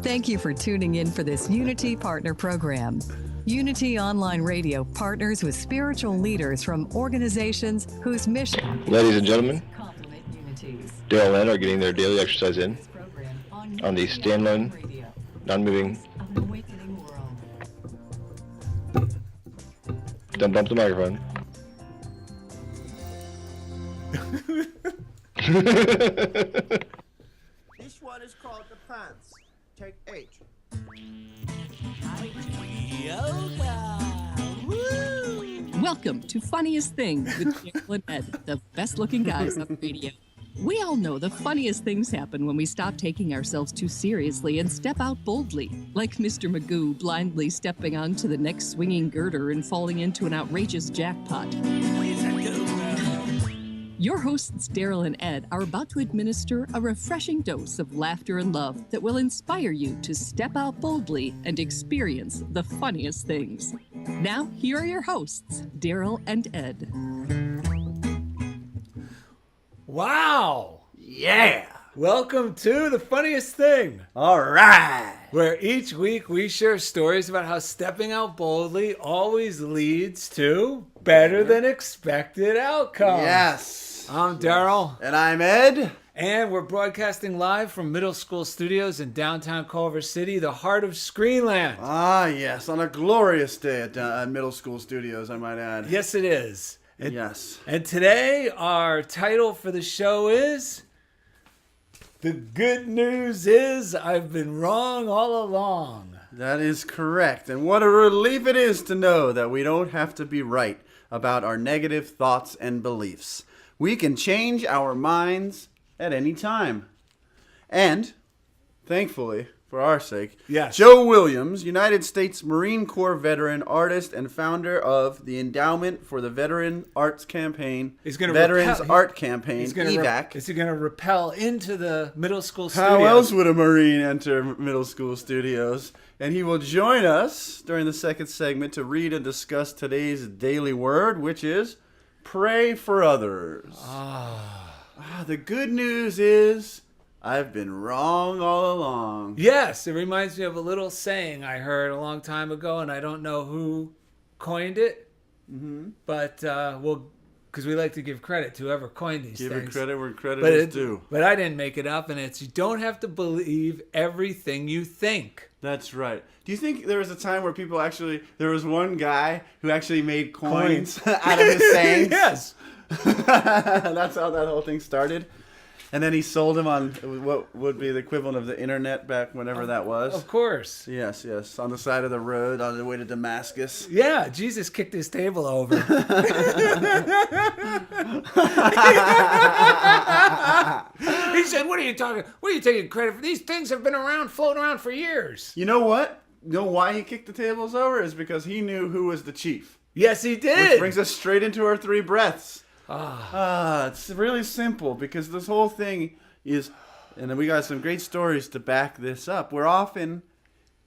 Thank you for tuning in for this Unity Partner Program. Unity Online Radio partners with spiritual leaders from organizations whose mission... Ladies and gentlemen, complement Unity's. Daryl and Ed are getting their daily exercise in on the standalone, non-moving. Of an awakening world. Don't bump the microphone. This one is called the pants. Take 8. Welcome to Funniest Thing with Daryl and Ed, the best-looking guys on the radio. We all know the funniest things happen when we stop taking ourselves too seriously and step out boldly, like Mr. Magoo blindly stepping onto the next swinging girder and falling into an outrageous jackpot. Your hosts, Daryl and Ed, are about to administer a refreshing dose of laughter and love that will inspire you to step out boldly and experience the funniest things. Now, here are your hosts, Daryl and Ed. Wow! Yeah! Welcome to The Funniest Thing, All right! where each week we share stories about how stepping out boldly always leads to better than expected outcomes. Yes! I'm Daryl, And I'm Ed. and we're broadcasting live from Middle School Studios in downtown Culver City, the heart of Screenland. Ah, yes, on a glorious day at Middle School Studios, I might add. Yes, it is. And, Yes. and today, our title for the show is The Good News Is I've Been Wrong All Along. That is correct. And what a relief it is to know that we don't have to be right about our negative thoughts and beliefs. We can change our minds at any time. And, thankfully, for our sake, Yes. Joe Williams, United States Marine Corps veteran, artist, and founder of the Endowment for the Veteran Arts Campaign, He's gonna Veterans repel- Art Campaign, Is he EVAC. going to rappel into the middle school studios? How else would a Marine enter Middle School Studios? And he will join us during the second segment to read and discuss today's daily word, which is pray for others. The good news is I've been wrong all along. Yes, it reminds me of a little saying I heard a long time ago, and I don't know who coined it. But because we like to give credit to whoever coined these Give things. it credit where credit But is due. But I didn't make it up, and it's you don't have to believe everything you think. That's right. Do you think there was a time where people actually, there was one guy who actually made coins out of his sayings? Yes. That's how that whole thing started. And then he sold them on what would be the equivalent of the internet back whenever that was. Of course. Yes, yes. On the side of the road on the way to Damascus. Yeah, Jesus kicked his table over. He said, "What are you talking? What are you taking credit for? These things have been around, floating around for years." You know what? You know why he kicked the tables over? Is because he knew who was the chief. Yes, he did. Which brings us straight into our three breaths. It's really simple because this whole thing is, and then we got some great stories to back this up. We're often,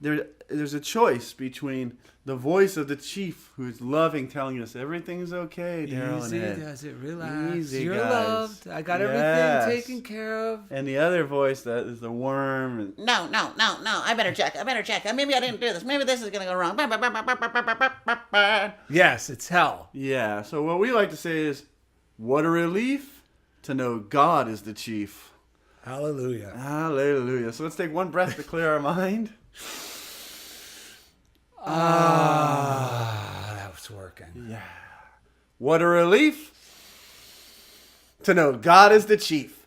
there's a choice between the voice of the chief who's loving, telling us everything's okay, Daryl Easy and Ed. does it, relax. Easy, You're guys. loved. I got Yes. everything taken care of. And the other voice that is the worm. And, No. I better check. Maybe I didn't do this. Maybe this is going to go wrong. Yes, it's hell. yeah, so what we like to say is, what a relief to know God is the chief. Hallelujah. Hallelujah. So let's take one breath to clear our mind. That was working. Yeah. What a relief to know God is the chief.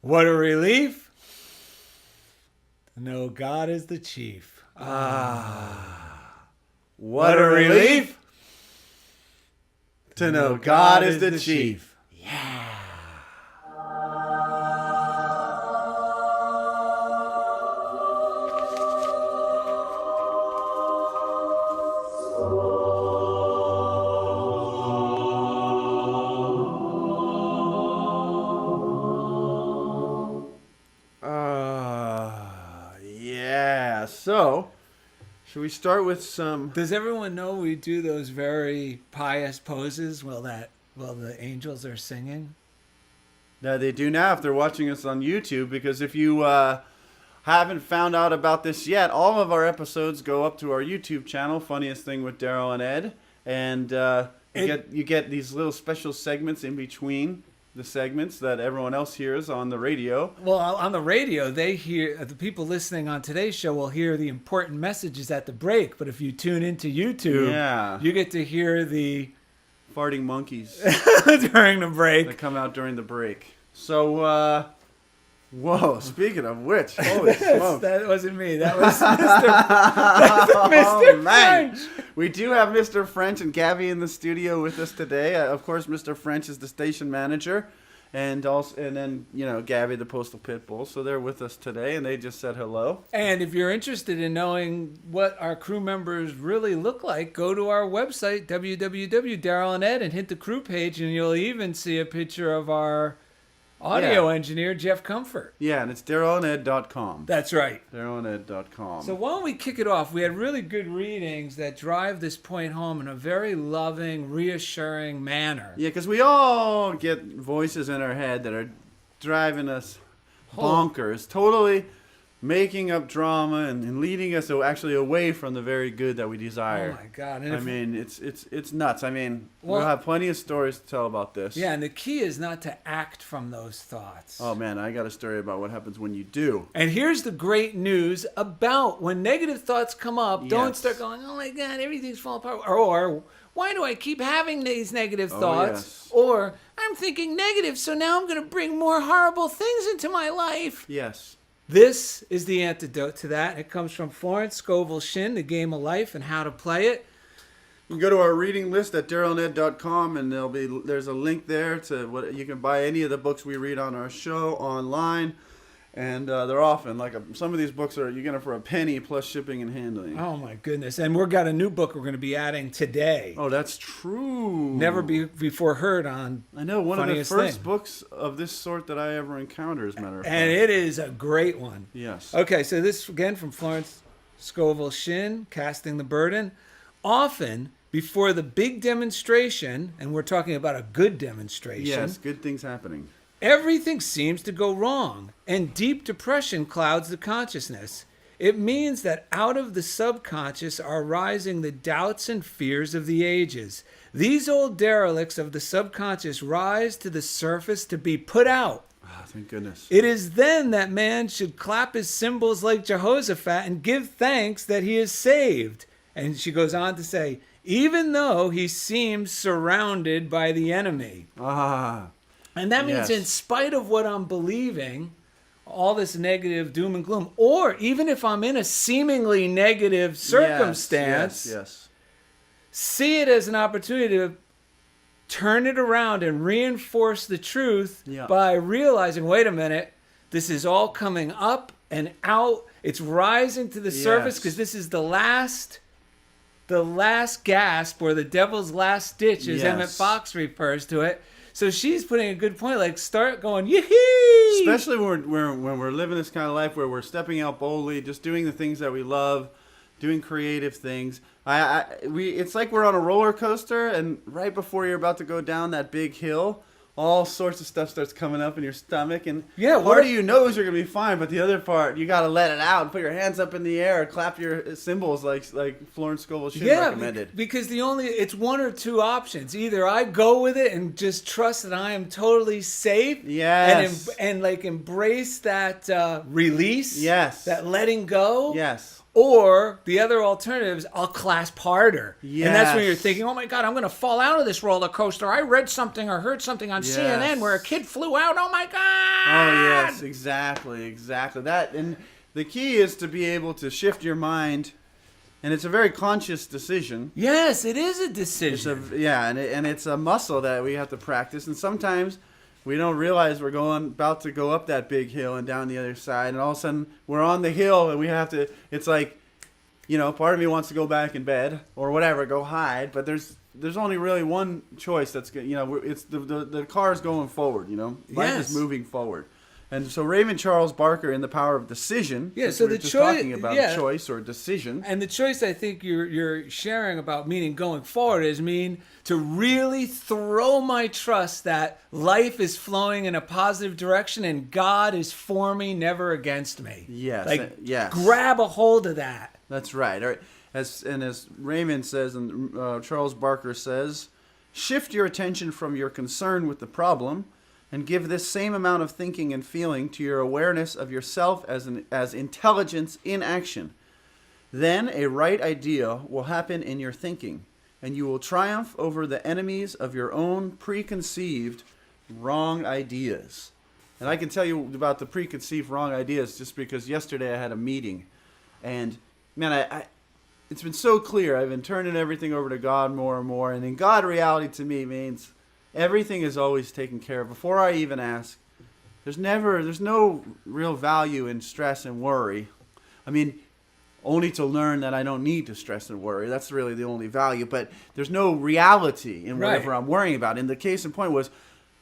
What a relief to know God is the chief. What a relief to know God is the chief. Yeah. So, should we start with some? Does everyone know we do those very pious poses while the angels are singing? They do now if they're watching us on YouTube, because if you haven't found out about this yet, all of our episodes go up to our YouTube channel, Funniest Thing with Daryl and Ed, and you get these little special segments in between the segments that everyone else hears on the radio. Well, on the radio, they hear the people listening on today's show will hear the important messages at the break. But if you tune into YouTube, you get to hear the farting monkeys during the break. That come out during the break. So, whoa! Speaking of which, holy smokes! That wasn't me. That was Mr. French. We do have Mr. French and Gabby in the studio with us today. Of course, Mr. French is the station manager, and then Gabby, the postal pit bull. So they're with us today, and they just said hello. And if you're interested in knowing what our crew members really look like, go to our website www.darylanded and hit the crew page, and you'll even see a picture of our audio engineer, Jeff Comfort. Yeah, and it's darylanded.com. That's right. darylanded.com. So why don't we kick it off? We had really good readings that drive this point home in a very loving, reassuring manner. Yeah, because we all get voices in our head that are driving us bonkers, totally making up drama and leading us actually away from the very good that we desire. Oh my God! And I mean, it's nuts. I mean, we'll have plenty of stories to tell about this. Yeah, and the key is not to act from those thoughts. Oh man, I got a story about what happens when you do. And here's the great news about when negative thoughts come up. Don't start going, "Oh my God, everything's falling apart," or "Why do I keep having these negative thoughts?" Or "I'm thinking negative, so now I'm going to bring more horrible things into my life." Yes. This is the antidote to that. It comes from Florence Scovel Shinn, The Game of Life and How to Play It. You can go to our reading list at darylanded.com, and there's a link there to what you can buy any of the books we read on our show online. And they're often some of these books you get them for a penny plus shipping and handling. Oh my goodness! And we've got a new book we're going to be adding today. Oh, that's true. Never before heard on. I know, one of the Funniest first Thing. books of this sort that I ever encountered, as a matter of fact. And it is a great one. Yes. Okay, so this again from Florence Scovel Shinn, Casting the Burden. Often before the big demonstration, and we're talking about a good demonstration. Yes, good things happening. Everything seems to go wrong, and deep depression clouds the consciousness. It means that out of the subconscious are rising the doubts and fears of the ages. These old derelicts of the subconscious rise to the surface to be put out. Oh, thank goodness. It is then that man should clap his cymbals like Jehoshaphat and give thanks that he is saved. And she goes on to say, even though he seems surrounded by the enemy. And that means in spite of what I'm believing, all this negative doom and gloom, or even if I'm in a seemingly negative circumstance, see it as an opportunity to turn it around and reinforce the truth by realizing, wait a minute, this is all coming up and out. It's rising to the surface because this is the last gasp, or the devil's last ditch, as Emmett Fox refers to it. So she's putting a good point, start going, yee-hee! Especially when we're living this kind of life where we're stepping out boldly, just doing the things that we love, doing creative things. It's like we're on a roller coaster, and right before you're about to go down that big hill, all sorts of stuff starts coming up in your stomach, and part of you knows you're gonna be fine, but the other part, you gotta let it out and put your hands up in the air, clap your cymbals like Florence Scovel Shinn recommended. Because it's one or two options. Either I go with it and just trust that I am totally safe, and embrace that release, that letting go, or the other alternative is I'll clasp harder. And that's when you're thinking, oh my God, I'm going to fall out of this roller coaster. I read something or heard something on CNN where a kid flew out. Oh my God. Oh, yes, exactly. That, and the key is to be able to shift your mind, and it's a very conscious decision. Yes, it is a decision. And it's a muscle that we have to practice, and sometimes we don't realize we're about to go up that big hill and down the other side, and all of a sudden we're on the hill, and we have to. It's like, part of me wants to go back in bed or whatever, go hide, but there's only really one choice that's good. It's the car's going forward. Life is moving forward, And so Raymond Charles Barker in The Power of Decision. Yeah, since so we were the just choice- talking about yeah. choice or decision. And the choice I think you're sharing about meaning going forward is to really throw my trust that life is flowing in a positive direction and God is for me, never against me. Yes, Like, yes. grab a hold of that. That's right. All right. As Raymond says and Charles Barker says, shift your attention from your concern with the problem and give this same amount of thinking and feeling to your awareness of yourself as intelligence in action. Then a right idea will happen in your thinking, and you will triumph over the enemies of your own preconceived wrong ideas. And I can tell you about the preconceived wrong ideas just because yesterday I had a meeting. And, man, I it's been so clear. I've been turning everything over to God more and more. And in God, reality to me means everything is always taken care of. Before I even ask, there's no real value in stress and worry. I mean, only to learn that I don't need to stress and worry. That's really the only value. But there's no reality in whatever Right. I'm worrying about. And the case in point was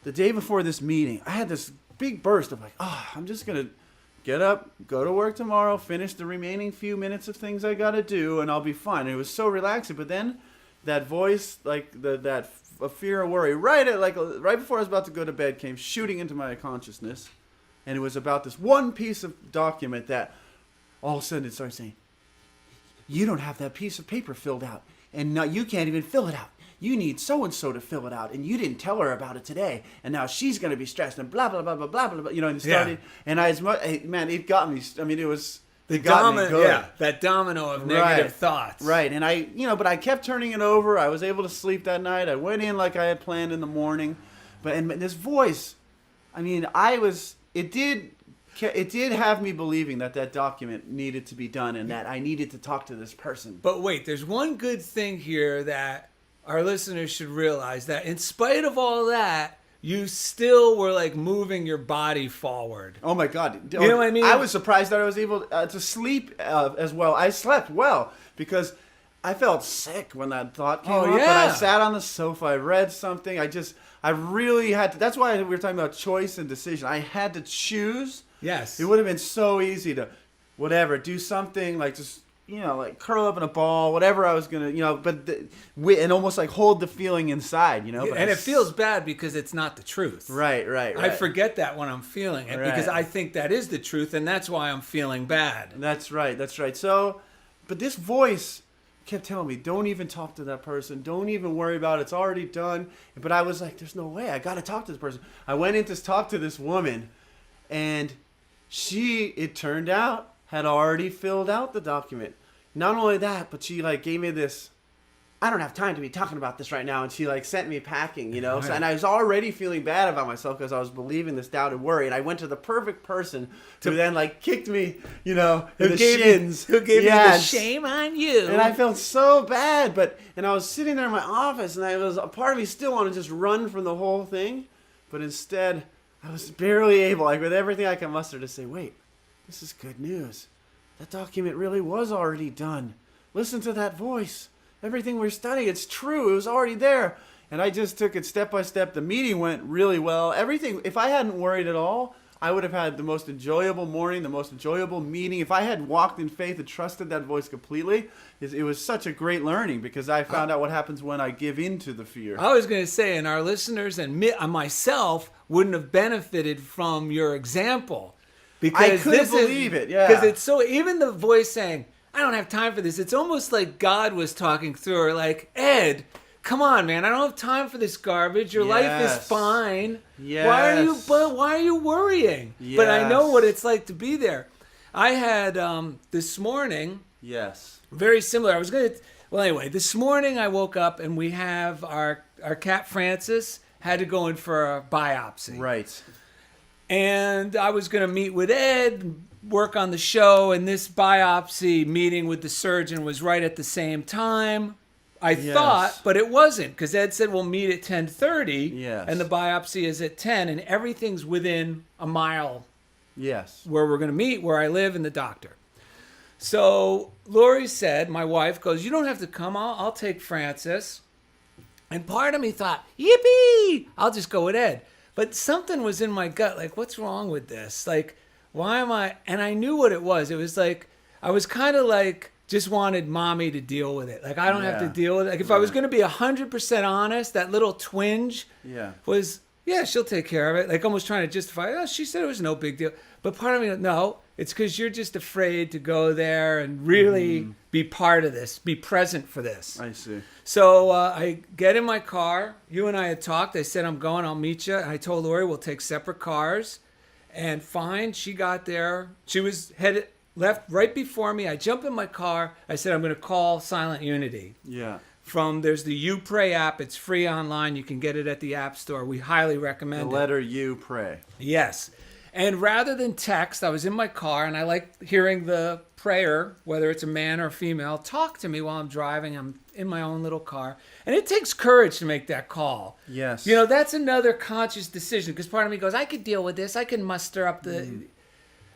the day before this meeting, I had this big burst of like, I'm just going to get up, go to work tomorrow, finish the remaining few minutes of things I got to do, and I'll be fine. And it was so relaxing. But then that voice, like that fear or worry, right before I was about to go to bed, came shooting into my consciousness. And it was about this one piece of document that all of a sudden it started saying, you don't have that piece of paper filled out. And now you can't even fill it out. You need so-and-so to fill it out. And you didn't tell her about it today. And now she's going to be stressed and blah, blah, blah, blah, blah, blah, blah. You know, and it started. Yeah. And it got me. I mean, The got me good. that domino of negative Right. thoughts. Right. And but I kept turning it over. I was able to sleep that night. I went in like I had planned in the morning. And this voice, I mean, it did have me believing that document needed to be done and that I needed to talk to this person. But wait, there's one good thing here that our listeners should realize, that in spite of all that, you still were like moving your body forward. Oh my God. You know what I mean? I was surprised that I was able to sleep as well. I slept well because I felt sick when that thought came up. yeah. And I sat on the sofa. I read something. I really had to. That's why we were talking about choice and decision. I had to choose. Yes. It would have been so easy to, do something like just, like curl up in a ball, whatever I was going to, and almost like hold the feeling inside, But And it feels bad because it's not the truth. Right. I forget that when I'm feeling it because Right. I think that is the truth, and that's why I'm feeling bad. That's right. So, but this voice kept telling me, don't even talk to that person. Don't even worry about it. It's already done. But I was like, there's no way. I got to talk to this person. I went in to talk to this woman, and she, it turned out, had already filled out the document. Not only that, but she gave me this, I don't have time to be talking about this right now. And she sent me packing, So, and I was already feeling bad about myself because I was believing this doubt and worry. And I went to the perfect person who then kicked me, in the shins. Who gave me the shame on you. And I felt so bad. And I was sitting there in my office, and a part of me still wanted to just run from the whole thing. But instead, I was barely able, with everything I can muster, to say, wait, this is good news. That document really was already done. Listen to that voice. Everything we're studying, it's true. It was already there. And I just took it step by step. The meeting went really well. Everything, if I hadn't worried at all, I would have had the most enjoyable morning, the most enjoyable meeting. If I had walked in faith and trusted that voice completely, it was such a great learning because I found out what happens when I give in to the fear. I was going to say, and our listeners and myself wouldn't have benefited from your example. Because I couldn't believe it, yeah. Because it's so, even the voice saying, I don't have time for this, it's almost like God was talking through her, like, Ed, come on, man, I don't have time for this garbage. Your life is fine. Yes. Why are you worrying? Yes. But I know what it's like to be there. I had this morning, Yes. very similar. Anyway, this morning I woke up and we have our cat Francis had to go in for a biopsy. Right. And I was going to meet with Ed, work on the show, and this biopsy meeting with the surgeon was right at the same time. I thought, but it wasn't, because Ed said we'll meet at 10:30, Yes. and the biopsy is at 10, and everything's within a mile Yes. where we're going to meet, where I live, and the doctor. So Lori said, my wife goes, you don't have to come, I'll take Francis. And part of me thought, yippee, I'll just go with Ed. But something was in my gut, like, what's wrong with this? Like, why am I? And I knew what it was. It was like, I was kind of like, just wanted mommy to deal with it. Like, I don't have to Yeah. deal with it. Like, if I was going to be 100% honest, that little twinge Yeah. was, yeah, she'll take care of it. Like, almost trying to justify, oh, she said it was no big deal. But part of me, no, it's because you're just afraid to go there and really be part of this, be present for this. I see. So I get in my car. You and I had talked. I said, I'm going. I'll meet you. And I told Lori we'll take separate cars. And fine, she got there. She was left right before me. I jump in my car. I said, I'm going to call Silent Unity. Yeah. There's the You Pray app. It's free online. You can get it at the App Store. We highly The recommend it. letter U, pray. Yes. And rather than text, I was in my car, and I like hearing the prayer, whether it's a man or a female, talk to me while I'm driving. I'm in my own little car. And it takes courage to make that call. Yes. You know, that's another conscious decision, because part of me goes, I could deal with this. I can muster up the...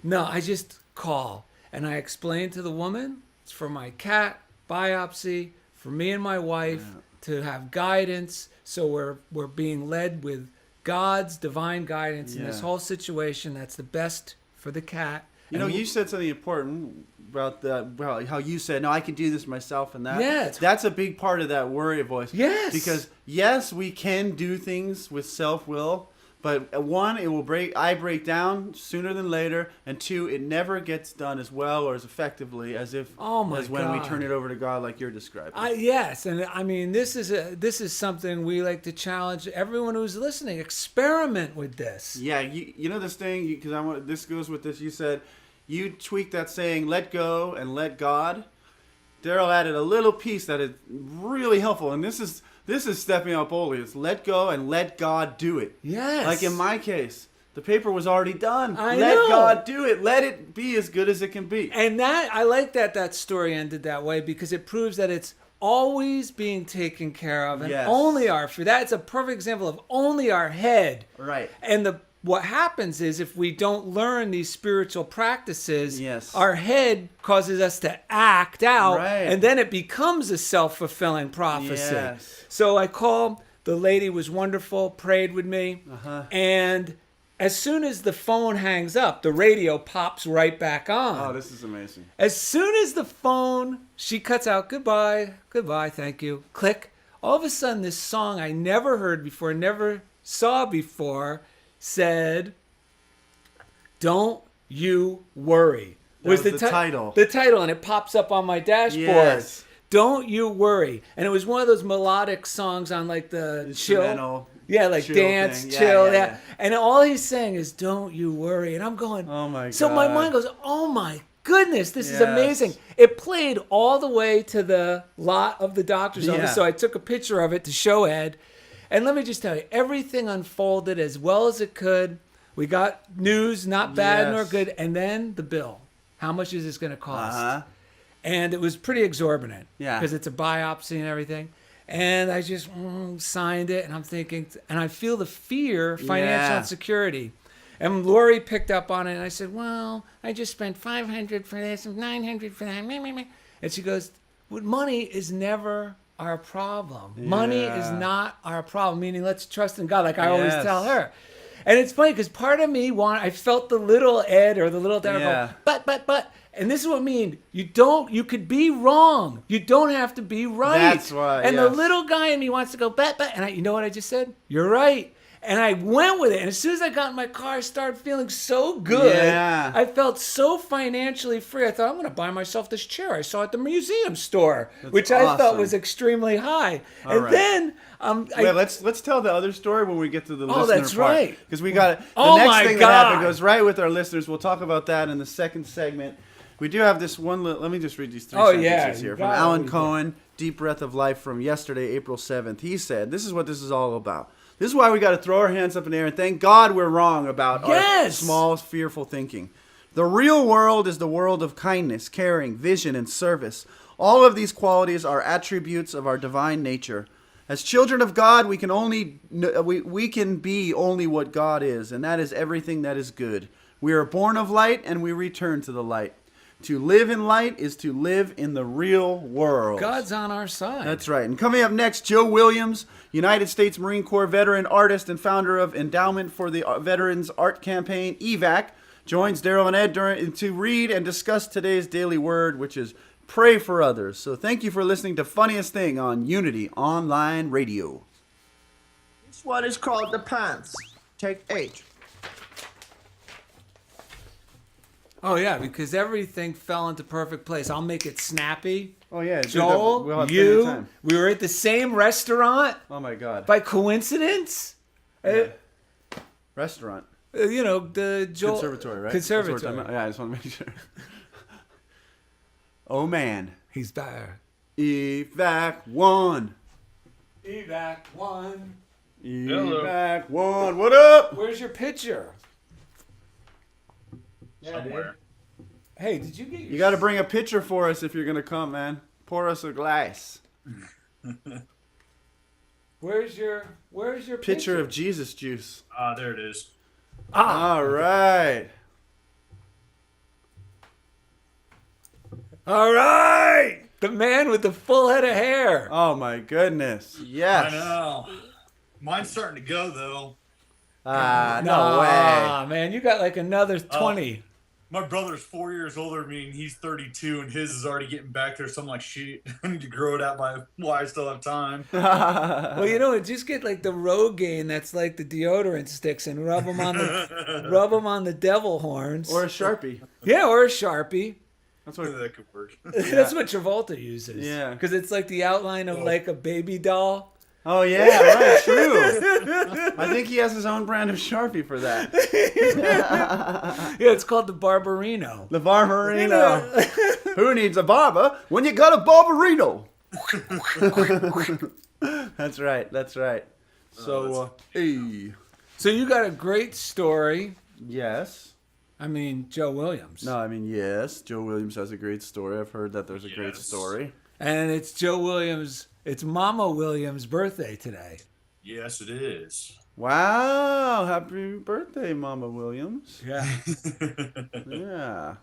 No, I just call. And I explain to the woman, it's for my cat biopsy, for me and my wife to have guidance. So we're being led with God's divine guidance in this Yeah. whole situation. That's the best for the cat. You know, And you said something important about how you said, no, I can do this myself and that. Yeah, it's- That's a big part of that worry voice. Yes. Because, yes, we can do things with self-will, but one, I break down sooner than later, and two, it never gets done as well or as effectively as when we God. turn it over to God like you're describing. Yes, and I mean this is something we like to challenge everyone who's listening. Experiment with this. Yeah, you know this thing, because this goes with this. You said you tweaked that saying, let go and let God. Daryl added a little piece that is really helpful, and this is stepping up boldly. It's let go and let God do it. Yes. Like in my case, the paper was already done. I let know. God do it. Let it be as good as it can be. And that I like that story ended that way, because it proves that it's always being taken care of, and Yes. only that's a perfect example of only our head. Right. And what happens is, if we don't learn these spiritual practices, Yes. our head causes us to act out, Right. and then it becomes a self-fulfilling prophecy. Yes. So I called. The lady was wonderful, prayed with me, and as soon as the phone hangs up, the radio pops right back on. Oh, this is amazing. As soon as the phone, she cuts out, goodbye, thank you, click. All of a sudden, this song I never heard before, never saw before, said, "Don't you worry." That was the title. The title, and it pops up on my dashboard. Yes. Don't you worry. And it was one of those melodic songs on like the chill. Instrumental Yeah, like chill dance, thing. Yeah, chill, yeah, yeah. yeah. And all he's saying is, "Don't you worry." And I'm going, Oh, my So my God. mind goes, "Oh my goodness, this is Yes. amazing." It played all the way to the lot of the doctor's Yeah. office, so I took a picture of it to show Ed. And let me just tell you, everything unfolded as well as it could. We got news, not bad nor Yes. good. And then the bill. How much is this going to cost? Uh-huh. And it was pretty exorbitant. Yeah. Because it's a biopsy and everything. And I just signed it, and I'm thinking, and I feel the fear, financial Yeah. insecurity. And Lori picked up on it, and I said, well, I just spent $500 for this and $900 for that. And she goes, well, money is never our problem. Money is Yeah. not our problem, meaning let's trust in God, like I always Yes. tell her. And it's funny because part of me I felt the little Ed or the little Dad Yeah. go, but. And this is what I mean. You could be wrong. You don't have to be right. That's right, And the yes. little guy in me wants to go, but. And you know what I just said? You're right. And I went with it. And as soon as I got in my car, I started feeling so good. Yeah. I felt so financially free. I thought, I'm going to buy myself this chair I saw at the museum store, which I thought awesome. was extremely high. All and right. then Wait, let's tell the other story when we get to the listener that's part. right. Because we got it. The Oh next my thing that happened God. goes right with our listeners. We'll talk about that in the second segment. We do have this one. Let me just read these three Oh, sentences yeah, here you from gotta Alan read that. Cohen, Deep Breath of Life from yesterday, April 7th. He said, "This is what this is all about. This is why we got to throw our hands up in the air and thank God we're wrong about our Yes. small, fearful thinking. The real world is the world of kindness, caring, vision, and service. All of these qualities are attributes of our divine nature. As children of God, we can be only what God is, and that is everything that is good. We are born of light, and we return to the light. To live in light is to live in the real world. God's on our side. That's right. And coming up next, Joe Williams, United States Marine Corps veteran, artist, and founder of Endowment for the Veterans Art Campaign, EVAC, joins Daryl and Ed to read and discuss today's daily word, which is pray for others. So thank you for listening to Funniest Thing on Unity Online Radio. This one is called the pants. Take 8. Oh, yeah, because everything fell into perfect place. I'll make it snappy. Oh, yeah. Joel, we'll have plenty of you, time. we were at the same restaurant Oh, my God. by coincidence. Restaurant. You know, the Joel... Conservatory, right? Conservatory. That's what we're talking about. Yeah, I just want to make sure. Oh, man. He's there. EVAC 1. Evac 1. EVAC 1. What up? Where's your picture? Somewhere. Hey, did you get your... You got to bring a pitcher for us if you're going to come, man. Pour us a glass. Where's your Pitcher of Jesus juice. There it is. All right. All right! The man with the full head of hair. Oh, my goodness. Yes. I know. Mine's starting to go, though. No way. Ah, man, you got like another 20. My brother's 4 years older than me, and he's 32, and his is already getting back there. So I'm like, shit, I need to grow it out while I still have time. Well, you know, just get like the Rogaine that's like the deodorant sticks and rub them on the devil horns. Or a Sharpie. Yeah, or a Sharpie. That's what. That could work. That's what Travolta uses. Yeah. Because it's like the outline of like a baby doll. Oh, yeah, right, true. I think he has his own brand of Sharpie for that. Yeah, it's called the Barbarino. The Barbarino. Who needs a barber when you got a Barbarino? That's right, that's right. So, hey. So you got a great story. Yes. I mean, Joe Williams. No, I mean, yes. Joe Williams has a great story. I've heard that there's a great story. And it's Joe Williams. It's Mama Williams' birthday today. Yes, it is. Wow. Happy birthday, Mama Williams. Yeah. Yeah.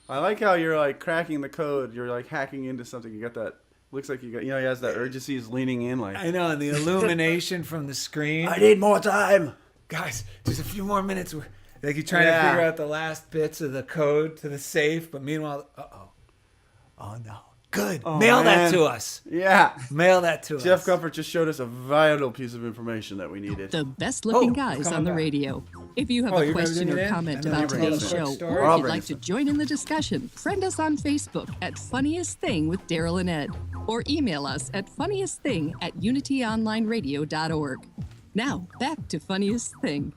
I like how you're like cracking the code. You're like hacking into something. You got that. Looks like you got, he has that urgency. He's leaning in like. I know, and the illumination from the screen. I need more time. Guys, just a few more minutes. Like you're trying to figure out the last bits of the code to the safe, but meanwhile, oh no. Good. Oh, Mail man. that to us. Yeah. Mail that to us. Jeff Comfort just showed us a vital piece of information that we needed. The best looking Oh, guys coming on the back. radio. If you have Oh, a you're gonna question bring it or in? comment And then about you bring today's us a quick show, story? or I'll if you'd bring like us to a- join in the discussion, friend us on Facebook at Funniest Thing with Daryl and Ed, or email us at funniestthing@unityonlineradio.org. Now, back to Funniest Thing.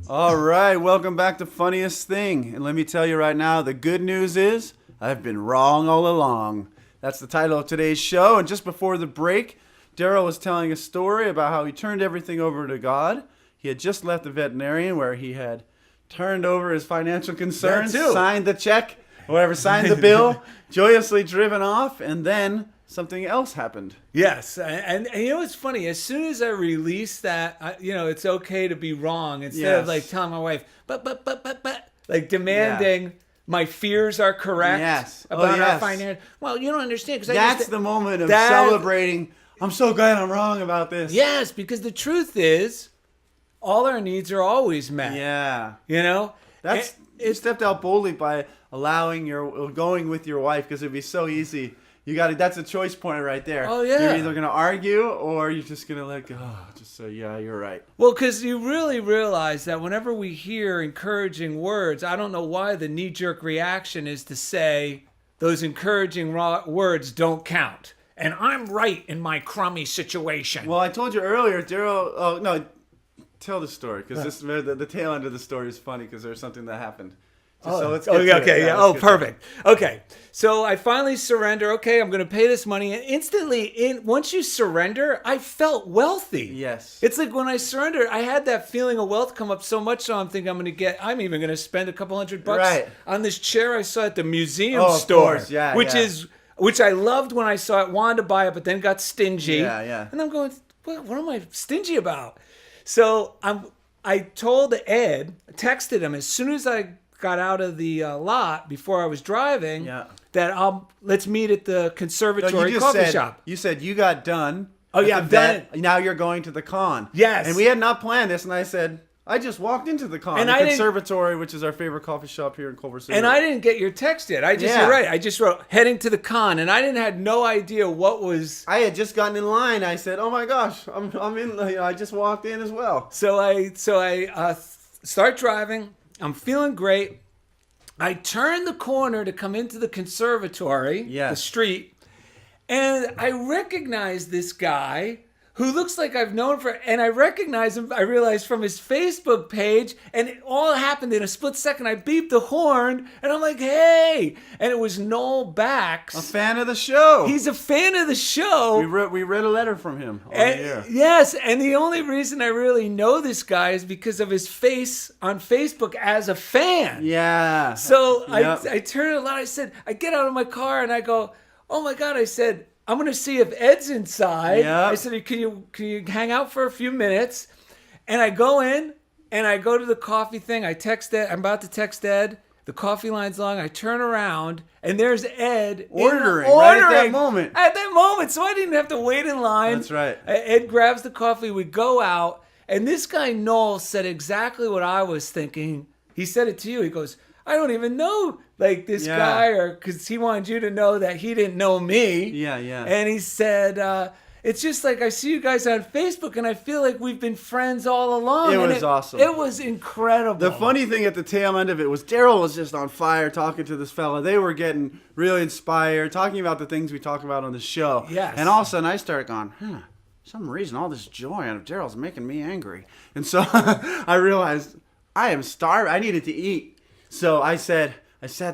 All right, welcome back to Funniest Thing. And let me tell you right now, the good news is I've been wrong all along. That's the title of today's show. And just before the break, Daryl was telling a story about how he turned everything over to God. He had just left the veterinarian where he had turned over his financial concerns, That too. signed the check, whatever, signed the bill, joyously driven off, and then something else happened. Yes, and you know what's funny? As soon as I released that, it's okay to be wrong, instead of Yes. like telling my wife, but, like demanding my fears are correct Yes. Oh, about our yes. finance. Well, you don't understand because That's the moment of That- celebrating. I'm so glad I'm wrong about this. Yes, because the truth is, all our needs are always met. Yeah. You know, That's you stepped out boldly by going with your wife, because it'd be so easy. That's a choice point right there. Oh, yeah. You're either gonna argue or you're just gonna let go. Just say, yeah, you're right. Well, because you really realize that whenever we hear encouraging words, I don't know why the knee-jerk reaction is to say those encouraging words don't count. And I'm right in my crummy situation. Well, I told you earlier, Daryl. Oh no, tell the story, because the tail end of the story is funny because there's something that happened. So let's get to it. Okay, yeah. let's Oh, get to it. perfect. Okay, so I finally surrender. Okay, I'm going to pay this money, and instantly, once you surrender, I felt wealthy. Yes. It's like when I surrendered, I had that feeling of wealth come up so much, so I'm thinking I'm even going to spend a couple $100 Right. on this chair I saw at the museum Oh, of store, course. Yeah, which yeah. which I loved when I saw it, wanted to buy it, but then got stingy. Yeah, yeah. And I'm going, what am I stingy about? So I told Ed, texted him as soon as I got out of the lot before I was driving. Yeah. That let's meet at the No, conservatory you just coffee said, shop. You said you got done. Oh, at yeah, the I've done vet. Now you're going to the con. Yes. And we had not planned this, and I said, I just walked into the con. And the I didn't- conservatory, which is our favorite coffee shop here in Culver City. And I didn't get your text yet. Yeah. You're right. I just wrote heading to the con, and I had no idea what was. I had just gotten in line. I said, "Oh my gosh, I'm in." I just walked in as well. So I start driving. I'm feeling great. I turn the corner to come into the conservatory, Yes. the street, and I recognize this guy who looks like I've known and I recognize him, I realized, from his Facebook page, and it all happened in a split second. I beeped the horn, and I'm like, hey! And it was Noel Bax. A fan of the show. He's a fan of the show. We read a letter from him on the air. Yes, and the only reason I really know this guy is because of his face on Facebook as a fan. Yeah. So Yep. I turn it on. I get out of my car and I go, oh my God, I said, I'm going to see if Ed's inside. Yep. I said, can you hang out for a few minutes? And I go in and I go to the coffee thing. I text Ed. I'm about to text Ed. The coffee line's long. I turn around and there's Ed Ordering right at that moment. At that moment. So I didn't have to wait in line. That's right. Ed grabs the coffee. We go out. And this guy, Noel, said exactly what I was thinking. He said it to you. He goes, I don't even know this Yeah. guy, or because he wanted you to know that he didn't know me. Yeah, yeah. And he said, it's just like I see you guys on Facebook and I feel like we've been friends all along. It And was awesome. It was incredible. The funny thing at the tail end of it was Daryl was just on fire talking to this fella. They were getting really inspired, talking about the things we talk about on the show. Yes. And all of a sudden I started going, for some reason all this joy out of Daryl's making me angry. And so I realized I am starved. I needed to eat. So I sat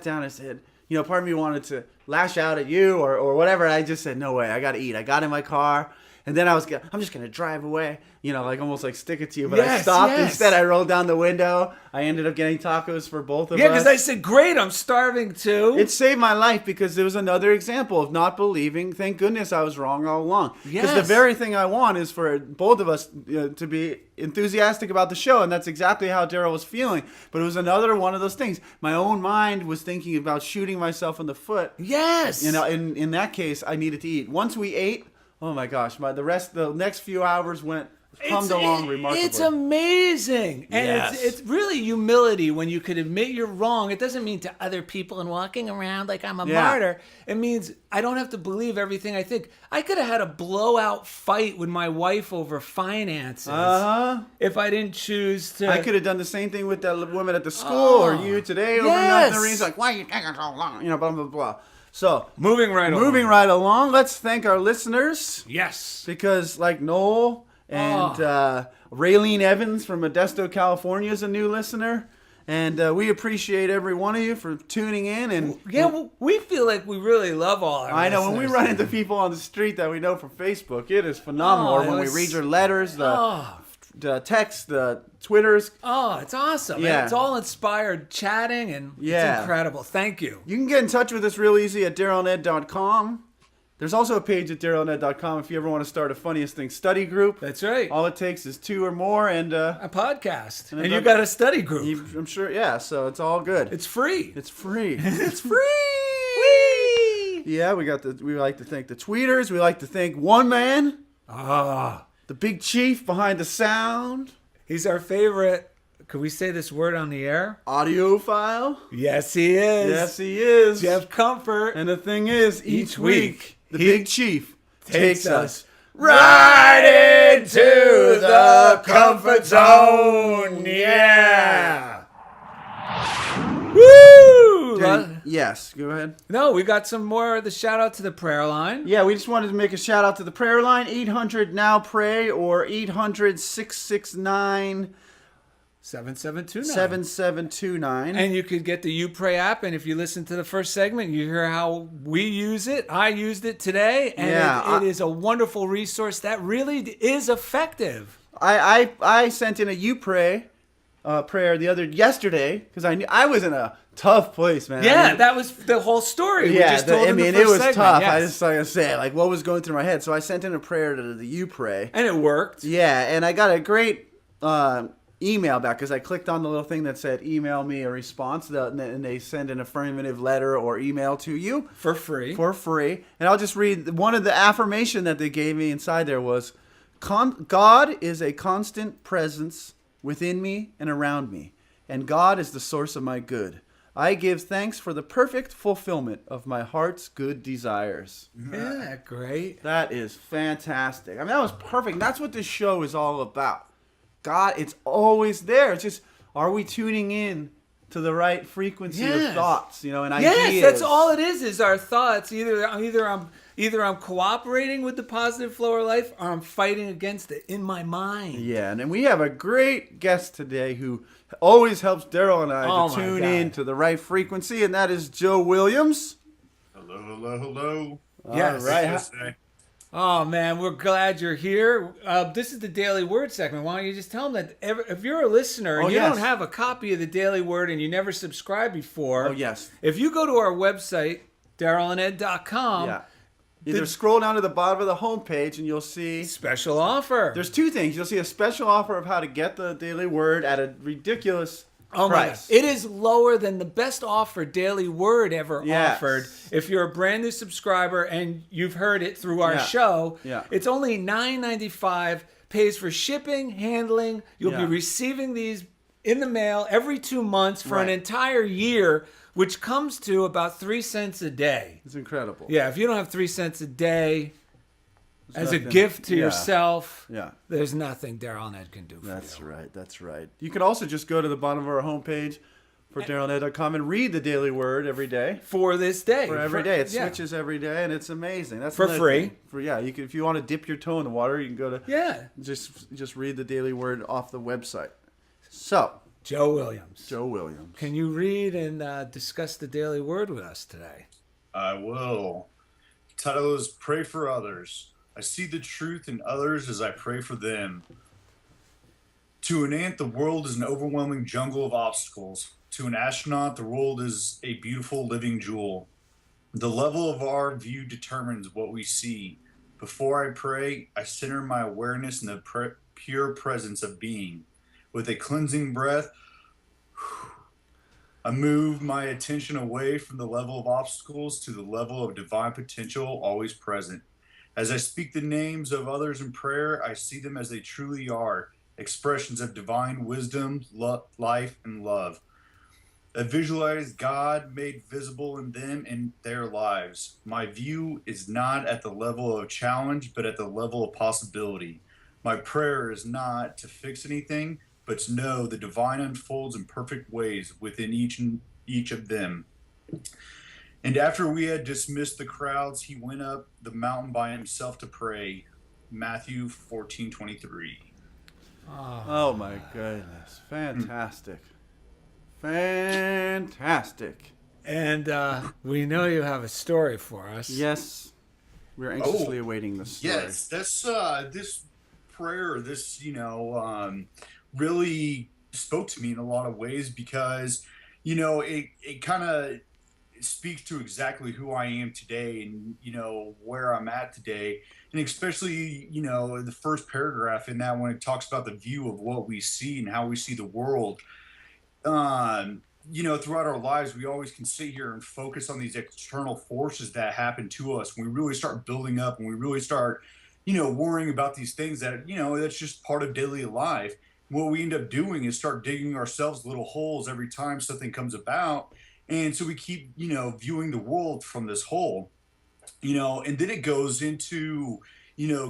down and said, part of me wanted to lash out at you or whatever. I just said, no way, I got to eat. I got in my car. And then I'm just going to drive away, almost like stick it to you. But I Yes, stopped. yes. Instead, I rolled down the window. I ended up getting tacos for both of us. Yeah, because I said, great, I'm starving too. It saved my life because there was another example of not believing. Thank goodness I was wrong all along. Because the Yes. very thing I want is for both of us to be enthusiastic about the show, and that's exactly how Daryl was feeling. But it was another one of those things. My own mind was thinking about shooting myself in the foot. Yes. In that case, I needed to eat. Once we ate, oh my gosh, the next few hours hummed along remarkably. It's amazing. And Yes. it's really humility when you could admit you're wrong. It doesn't mean to other people and walking around like I'm a Yeah. martyr. It means I don't have to believe everything I think. I could have had a blowout fight with my wife over finances if I didn't choose to. I could have done the same thing with that woman at the school or you today over yes. nothing. Reasons like, why are you taking so long? Blah, blah, blah. So, Moving right along, let's thank our listeners. Yes. Because like Noel and Raylene Evans from Modesto, California is a new listener. And we appreciate every one of you for tuning in. And Yeah, we feel like we really love all our I know when we listeners. run into people on the street that we know from Facebook, it is phenomenal. Oh, Or when it we was- read your letters, the texts, the Twitters. Oh, it's awesome. Yeah. And it's all inspired chatting, and Yeah. it's incredible. Thank you. You can get in touch with us real easy at DarylNed.com. There's also a page at DarylNed.com if you ever want to start a Funniest Thing study group. That's right. All it takes is 2 or more, and A podcast. And it you does- got a study group. I'm sure, yeah, so it's all good. It's free. It's free. It's free. Yeah, we like to thank the tweeters. We like to thank one man, Ah, the big chief behind the sound, he's our favorite. Could we say this word on the air? audiophile. Yes, he is. Yes, he is. Jeff Comfort. And the thing is, each week, the he big chief takes us right into the comfort zone. Yeah. Woo! Yes, go ahead. No, we got some more of the shout out to the prayer line. Yeah, we just wanted to make a shout out to the prayer line, 800-NOW-PRAY or 800-669 7729. 7729. And you could get the You Pray app, and if you listen to the first segment, you hear how we use it. I used it today, and Yeah, it is a wonderful resource that really is effective. I sent in a You Pray prayer yesterday because I was in a tough place, man. Yeah, that was the whole story. We Yeah, just told in the it first was segment, tough. yes. I just like to say, like, what was going through my head. So I sent in a prayer to the You Pray. And it worked. Yeah, and I got a great email back, because I clicked on the little thing that said email me a response, and they send an affirmative letter or email to you For free. for free. And I'll just read one of the affirmation that they gave me inside there was, God is a constant presence within me and around me, and God is the source of my good. I give thanks for the perfect fulfillment of my heart's good desires. Isn't that great? That is fantastic. I mean, that was perfect. That's what this show is all about. God, it's always there. It's just, are we tuning in to the right frequency of Yes. thoughts, and ideas? Yes, that's all it is our thoughts. Either I'm cooperating with the positive flow of life, or I'm fighting against it in my mind. Yeah, and we have a great guest today who always helps Daryl and I Oh to my tune God. in to the right frequency, and that is Joe Williams. Hello, hello, hello. Yes. All right. Yes, eh? Oh man, we're glad you're here. This is the Daily Word segment. Why don't you just tell them that if you're a listener and Oh, you yes. don't have a copy of the Daily Word and you never subscribed before, Oh, yes. if you go to our website, DarylandEd.com, Yeah. Either scroll down to the bottom of the homepage and you'll see special offer. there's two things. You'll see a special offer of how to get the Daily Word at a ridiculous Oh my God. price. It is lower than the best offer Daily Word ever Yes. offered. If you're a brand new subscriber and you've heard it through our Yeah. show, Yeah. it's only $9.95, pays for shipping, handling. You'll Yeah. be receiving these in the mail every 2 months for an Right. entire year, which comes to about 3 cents a day. It's incredible. Yeah, if you don't have 3 cents a day as a nothing. gift to Yeah. yourself, Yeah. there's nothing Daryl and Ed can do for That's you. right. That's right. You can also just go to the bottom of our homepage for DarylNed.com and read the Daily Word every day. For this day. For every day, it yeah. switches every day, and it's amazing. That's For another free. thing. You can, if you want to dip your toe in the water, you can go to Yeah. just read the Daily Word off the website. So, Joe Williams. Joe Williams. Can you read and discuss the Daily Word with us today? I will. Title is Pray for Others. I see the truth in others as I pray for them. To an ant, the world is an overwhelming jungle of obstacles. To an astronaut, the world is a beautiful living jewel. The level of our view determines what we see. Before I pray, I center my awareness in the pure presence of being. With a cleansing breath, I move my attention away from the level of obstacles to the level of divine potential always present. As I speak the names of others in prayer, I see them as they truly are, expressions of divine wisdom, life, and love. I visualize God made visible in them and their lives. My view is not at the level of challenge, but at the level of possibility. My prayer is not to fix anything, but to know the divine unfolds in perfect ways within each of them. And after we had dismissed the crowds, he went up the mountain by himself to pray. Matthew 14:23. Oh my goodness. Fantastic. Fantastic. And we know you have a story for us. Yes. We're anxiously awaiting the story. Yes, that's this prayer, really spoke to me in a lot of ways because, it kind of speaks to exactly who I am today and, where I'm at today. And especially, the first paragraph in that when it talks about the view of what we see and how we see the world. Throughout our lives, we always can sit here and focus on these external forces that happen to us. When we really start building up and we really start, worrying about these things that, that's just part of daily life. What we end up doing is start digging ourselves little holes every time something comes about. And so we keep, viewing the world from this hole, and then it goes into,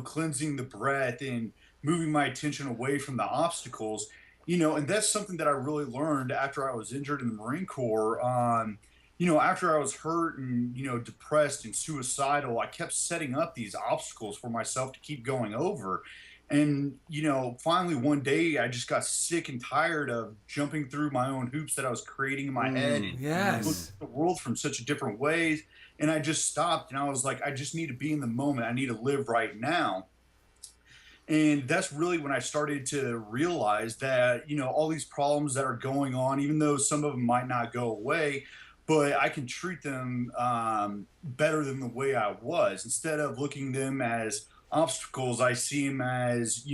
cleansing the breath and moving my attention away from the obstacles. And that's something that I really learned after I was injured in the Marine Corps. After I was hurt and, depressed and suicidal, I kept setting up these obstacles for myself to keep going over. And, finally one day I just got sick and tired of jumping through my own hoops that I was creating in my head and Yes. looking at the world from such different ways. And I just stopped and I was like, I just need to be in the moment. I need to live right now. And that's really when I started to realize that, all these problems that are going on, even though some of them might not go away, but I can treat them better than the way I was. Instead of looking them as obstacles, I see them as,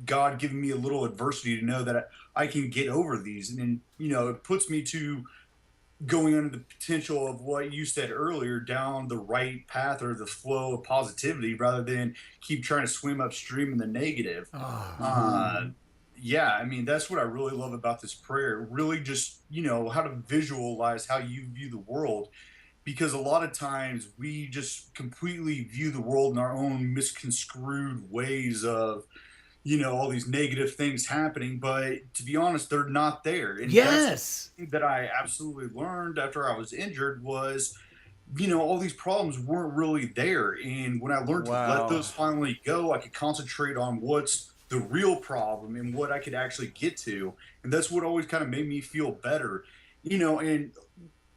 God giving me a little adversity to know that I can get over these. And then, it puts me to going under the potential of what you said earlier, down the right path or the flow of positivity rather than keep trying to swim upstream in the negative. Yeah, I mean, that's what I really love about this prayer. Really just, how to visualize how you view the world. Because a lot of times we just completely view the world in our own misconstrued ways of, all these negative things happening. But to be honest, they're not there. And Yes. that's that I absolutely learned after I was injured was, all these problems weren't really there. And when I learned to let those finally go, I could concentrate on what's the real problem and what I could actually get to. And that's what always kind of made me feel better, and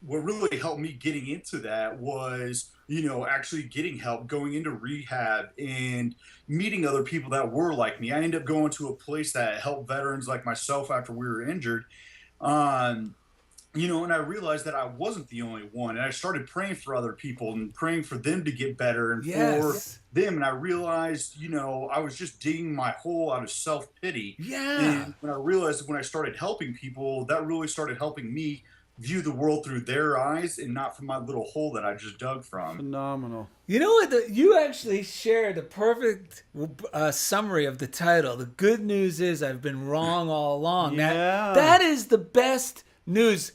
what really helped me getting into that was, actually getting help, going into rehab and meeting other people that were like me. I ended up going to a place that helped veterans like myself after we were injured. And I realized that I wasn't the only one. And I started praying for other people and praying for them to get better and for them. And I realized, I was just digging my hole out of self-pity. Yeah. And when I realized that when I started helping people, that really started helping me view the world through their eyes and not from my little hole that I just dug from. Phenomenal. You know what? You actually shared a perfect summary of the title. The good news is I've been wrong all along. Yeah. That is the best news.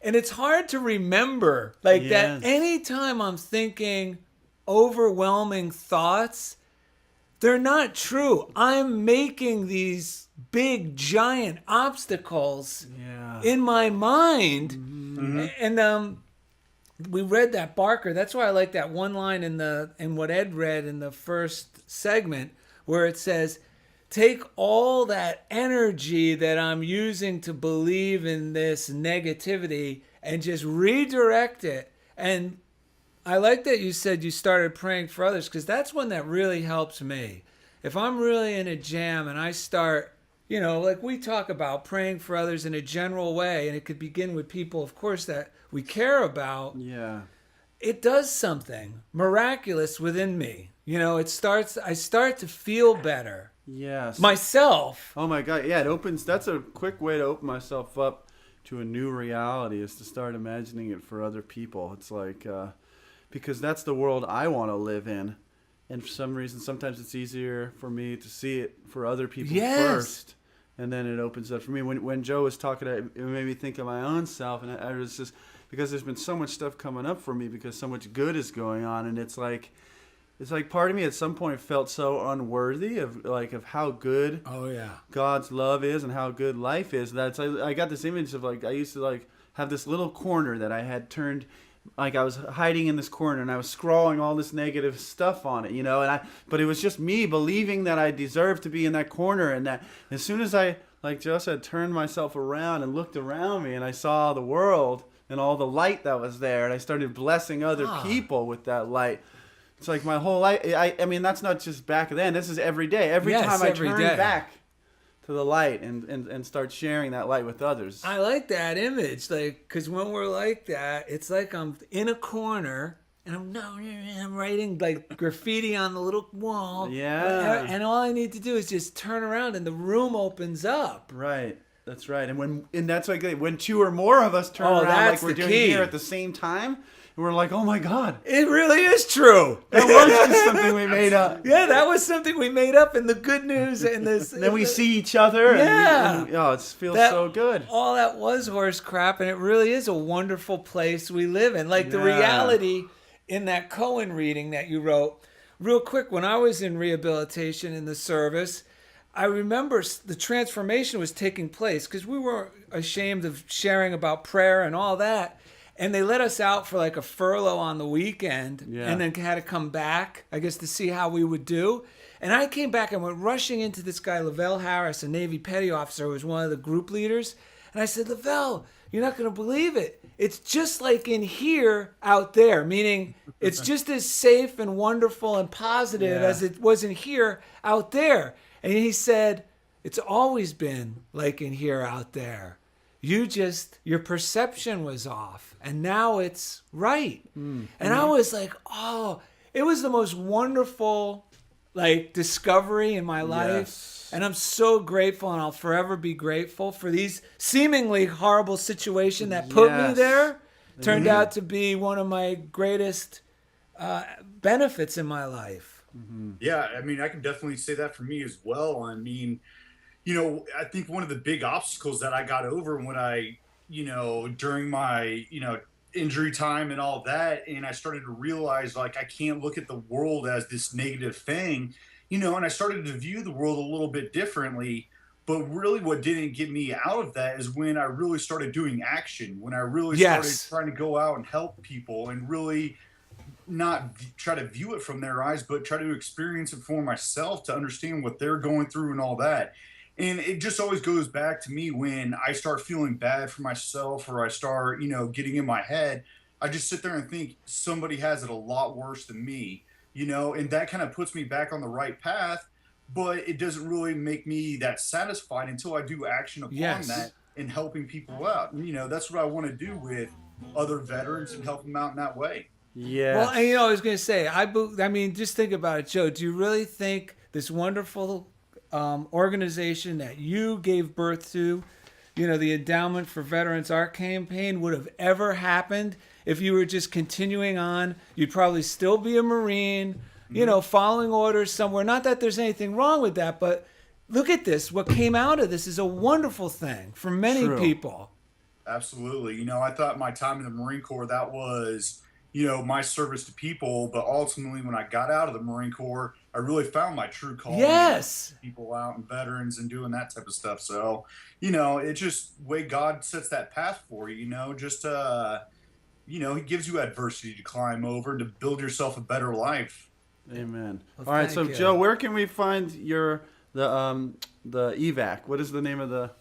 And it's hard to remember that anytime I'm thinking overwhelming thoughts, they're not true. I'm making these big, giant obstacles in my mind. Mm-hmm. And we read that Barker. That's why I like that one line in what Ed read in the first segment where it says, take all that energy that I'm using to believe in this negativity and just redirect it. And I like that you said you started praying for others, because that's one that really helps me. If I'm really in a jam and I start, like we talk about praying for others in a general way, and it could begin with people, of course, that we care about. Yeah. It does something miraculous within me. I start to feel better. Yes. Myself. Oh my God. Yeah, that's a quick way to open myself up to a new reality, is to start imagining it for other people. It's like, because that's the world I want to live in. And for some reason, sometimes it's easier for me to see it for other people first. And then it opens up for me. When Joe was talking, it made me think of my own self. And I was just, because there's been so much stuff coming up for me because so much good is going on. And it's like part of me at some point felt so unworthy of how good God's love is and how good life is. I got this image of I used to have this little corner that I had turned, I was hiding in this corner and I was scrawling all this negative stuff on it, but it was just me believing that I deserved to be in that corner, and that as soon as I, like Joe said, turned myself around and looked around me and I saw the world and all the light that was there, and I started blessing other people with that light. It's like my whole life. I mean, that's not just back then. This is every day. Every time I turn back to the light and start sharing that light with others. I like that image, because when we're like that, it's like I'm in a corner and I'm writing graffiti on the little wall. Yeah. And all I need to do is just turn around and the room opens up. Right. That's right. And that's when two or more of us turn around like we're doing here at the same time. We're like, oh my God. It really is true. That was just something we made up. Yeah, that was something we made up in the good news. And then we see each other. Yeah. And it feels so good. All that was horse crap, and it really is a wonderful place we live in. The reality in that Cohen reading that you wrote, real quick, when I was in rehabilitation in the service, I remember the transformation was taking place because we were ashamed of sharing about prayer and all that. And they let us out for a furlough on the weekend, and then had to come back, I guess, to see how we would do. And I came back and went rushing into this guy, Lavelle Harris, a Navy petty officer who was one of the group leaders. And I said, Lavelle, you're not going to believe it. It's just like in here out there, meaning it's just as safe and wonderful and positive as it was in here out there. And he said, it's always been like in here out there. Your perception was off, and now it's right. And I was like, oh, it was the most wonderful like discovery in my life. Yes. And I'm so grateful, and I'll forever be grateful for these seemingly horrible situation that put me Yes. there. Turned out to be one of my greatest benefits in my life. Yeah, I mean, I can definitely say that for me as well. I mean, I think one of the big obstacles that I got over when I, during my, injury time and all that, and I started to realize like I can't look at the world as this negative thing, and I started to view the world a little bit differently. But really what didn't get me out of that is when I really started doing action, when I really started trying to go out and help people and really not try to view it from their eyes, but try to experience it for myself to understand what they're going through and all that. And it just always goes back to me when I start feeling bad for myself or I start, getting in my head, I just sit there and think somebody has it a lot worse than me, and that kind of puts me back on the right path. But it doesn't really make me that satisfied until I do action upon that and helping people out. And, that's what I want to do with other veterans and help them out in that way. Yeah. Well, and I was going to say, I mean, just think about it, Joe. Do you really think this wonderful organization that you gave birth to, the Endowment for Veterans Art Campaign, would have ever happened if you were just continuing on? You'd probably still be a Marine, following orders somewhere. Not that there's anything wrong with that, but look at this. What came out of this is a wonderful thing for many people. Absolutely. I thought my time in the Marine Corps, that was, my service to people. But ultimately, when I got out of the Marine Corps, I really found my true calling. Yes. People out and veterans and doing that type of stuff. So, it's just the way God sets that path for you, just, He gives you adversity to climb over and to build yourself a better life. Amen. Well, All right, so thank you. Joe, where can we find the evac? What is the name of the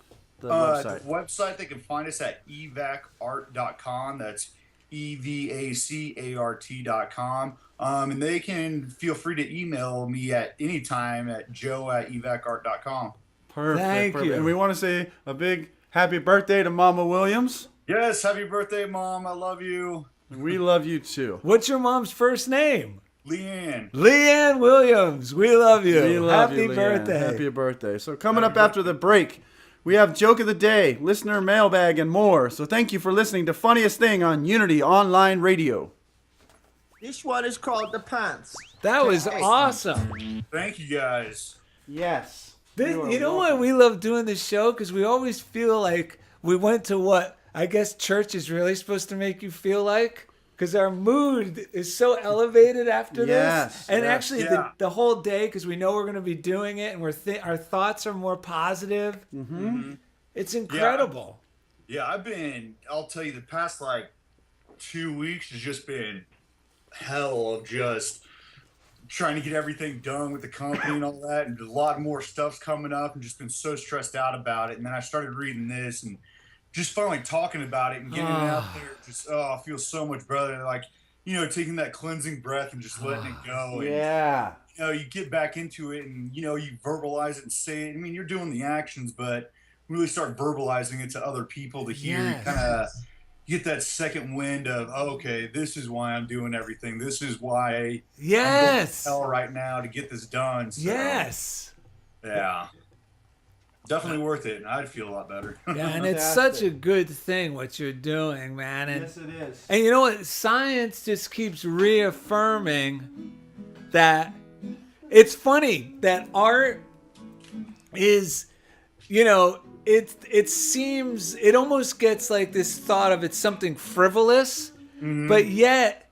website? The website, they can find us at evacart.com. That's EVACART.com. And they can feel free to email me at any time at joe@evacart.com. Perfect. Thank perfect. you. And we want to say a big happy birthday to Mama Williams. Yes, happy birthday, Mom. I love you. We love you too. What's your mom's first name? Leanne. Leanne Williams. We love you. We love Happy you, Leanne. birthday. Happy birthday. So coming up after the break, we have Joke of the Day, Listener Mailbag, and more. So thank you for listening to Funniest Thing on Unity Online Radio. This one is called the pants. That was awesome. Thank you, guys. Yes. You know why we love doing this show? Because we always feel like we went to what I guess church is really supposed to make you feel like. Because our mood is so elevated after this. And actually the whole day, because we know we're going to be doing it and our thoughts are more positive. Mm-hmm. It's incredible. Yeah, I'll tell you, the past 2 weeks has just been hell of just trying to get everything done with the company and all that. And a lot more stuff's coming up and just been so stressed out about it. And then I started reading this and just finally talking about it and getting it out there. Just, I feel so much better. Taking that cleansing breath and just letting it go. Yeah. And, you get back into it and, you verbalize it and say it. I mean, you're doing the actions, but really start verbalizing it to other people to hear. Yes. You kind of get that second wind of, okay, this is why I'm doing everything. This is why I'm going to hell right now to get this done. So, yes. Yeah. Definitely worth it, and I'd feel a lot better. Yeah, and it's such a good thing what you're doing, man. And, Yes, it is. And you know what? Science just keeps reaffirming that it's funny that art is, it almost gets like this thought of it's something frivolous, but yet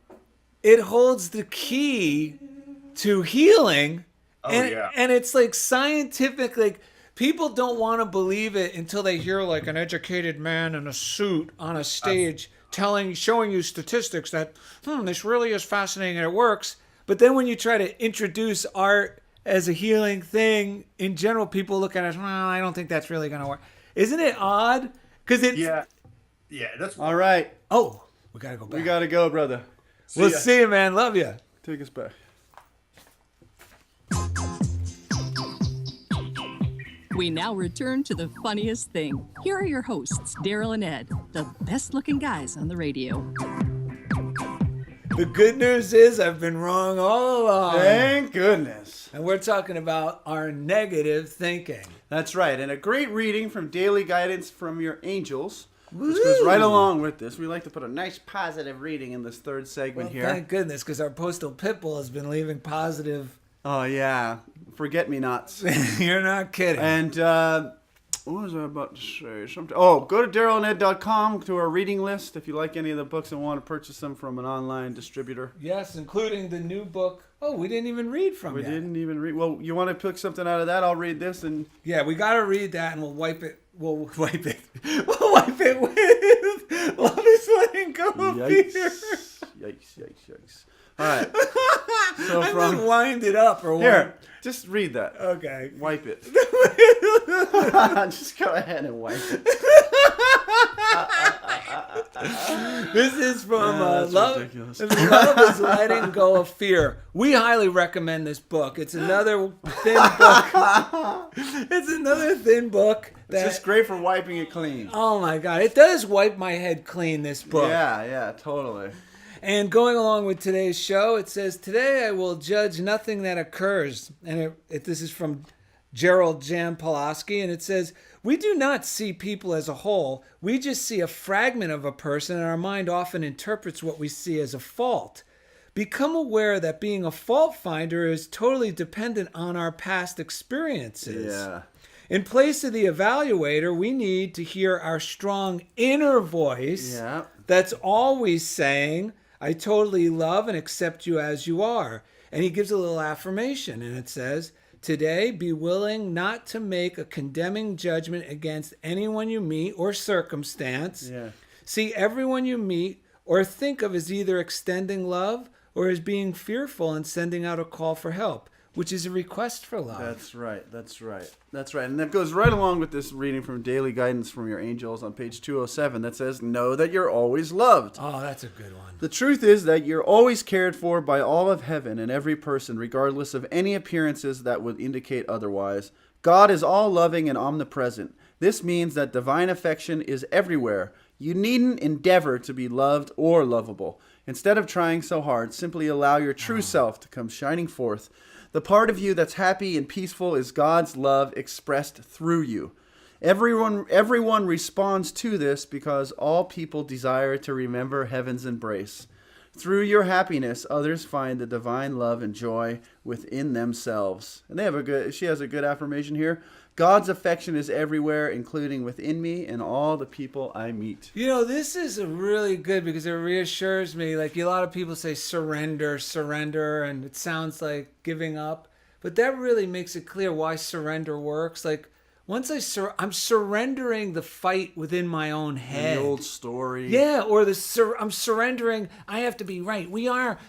it holds the key to healing. And it's like scientific, people don't want to believe it until they hear an educated man in a suit on a stage showing you statistics that, this really is fascinating and it works. But then when you try to introduce art as a healing thing, in general, people look at it, well, I don't think that's really going to work. Isn't it odd? Because it's... Yeah, that's... All right. Oh, we got to go back. We got to go, brother. We'll see you, man. Love you. Take us back. We now return to the funniest thing. Here are your hosts, Daryl and Ed, the best looking guys on the radio. The good news is I've been wrong all along. Thank goodness. And we're talking about our negative thinking. That's right. And a great reading from Daily Guidance from Your Angels. Which goes right along with this. We like to put a nice positive reading in this third segment here. Thank goodness, because our postal pitbull has been leaving positive. Oh, yeah. Forget-me-nots. You're not kidding. And what was I about to say? Go to DarylandEd.com to our reading list if you like any of the books and want to purchase them from an online distributor. Yes, including the new book. Oh, we didn't even read from it. We didn't even read. Well, you want to pick something out of that? I'll read this. And yeah, we got to read that and we'll wipe it. We'll wipe it. We'll wipe it with Love is Letting Go of Fear. Yikes. All right. So I just wind it up or what? Here, just read that. Okay. Wipe it. Just go ahead and wipe it. This is from Love ridiculous. is Letting Go of Fear. We highly recommend this book. It's another thin book. It's another thin book. It's just great for wiping it clean. Oh my God. It does wipe my head clean, this book. Yeah, totally. And going along with today's show, it says, today I will judge nothing that occurs. And this is from Gerald Jan Pulaski. And it says, we do not see people as a whole. We just see a fragment of a person, and our mind often interprets what we see as a fault. Become aware that being a fault finder is totally dependent on our past experiences. Yeah. In place of the evaluator, we need to hear our strong inner voice that's always saying, I totally love and accept you as you are. And he gives a little affirmation, and it says, today, be willing not to make a condemning judgment against anyone you meet or circumstance. Yeah. See everyone you meet or think of as either extending love or as being fearful and sending out a call for help, which is a request for love. That's right. And that goes right along with this reading from Daily Guidance from Your Angels on page 207 that says, know that you're always loved. Oh, that's a good one. The truth is that you're always cared for by all of heaven and every person, regardless of any appearances that would indicate otherwise. God is all-loving and omnipresent. This means that divine affection is everywhere. You needn't endeavor to be loved or lovable. Instead of trying so hard, simply allow your true self to come shining forth. The part of you that's happy and peaceful is God's love expressed through you. Everyone responds to this because all people desire to remember heaven's embrace. Through your happiness, others find the divine love and joy within themselves. And she has a good affirmation here. God's affection is everywhere, including within me and all the people I meet. You know, this is a really good because it reassures me. Like a lot of people say surrender, and it sounds like giving up. But that really makes it clear why surrender works. Like once I'm surrendering the fight within my own head. The old story. Yeah, or I'm surrendering. I have to be right.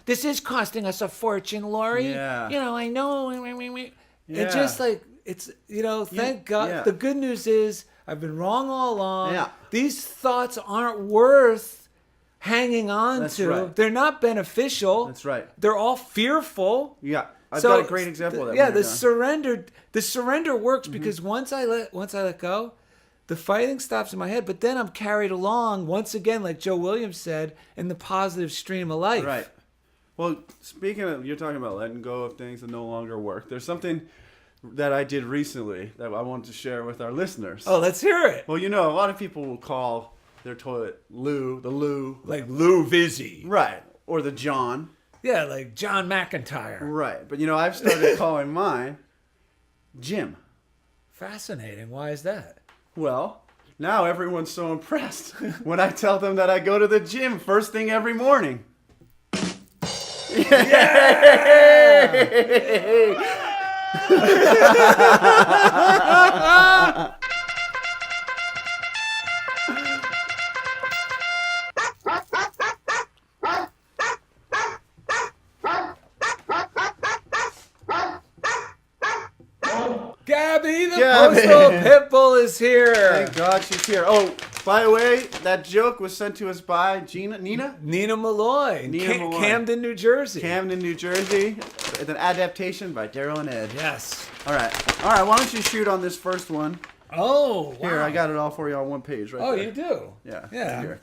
This is costing us a fortune, Lori. Yeah. You know, I know. Yeah. It's just like, it's, thank God. Yeah. The good news is I've been wrong all along. Yeah. These thoughts aren't worth hanging on That's to. right. They're not beneficial. That's right. They're all fearful. Yeah. I've got a great example of that. Yeah, the surrender works because once I let go, the fighting stops in my head, but then I'm carried along once again, like Joe Williams said, in the positive stream of life. Right. Well, speaking of, you're talking about letting go of things that no longer work. There's something that I did recently that I want to share with our listeners. Oh, let's hear it. Well, a lot of people will call their toilet Lou. Like Lou Vizzy. Right. Or the John. Yeah, like John McIntyre. Right. But, I've started calling mine Jim. Fascinating. Why is that? Well, now everyone's so impressed when I tell them that I go to the gym first thing every morning. Gabby, the postal pitbull is here. Thank God she's here. Oh, by the way, that joke was sent to us by Nina Malloy. Malloy. Camden, New Jersey. Camden, New Jersey. It's an adaptation by Daryl and Ed. Yes. All right. Why don't you shoot on this first one? Oh, wow. Here, I got it all for you on one page right there. Oh, you do? Yeah. Yeah. Here.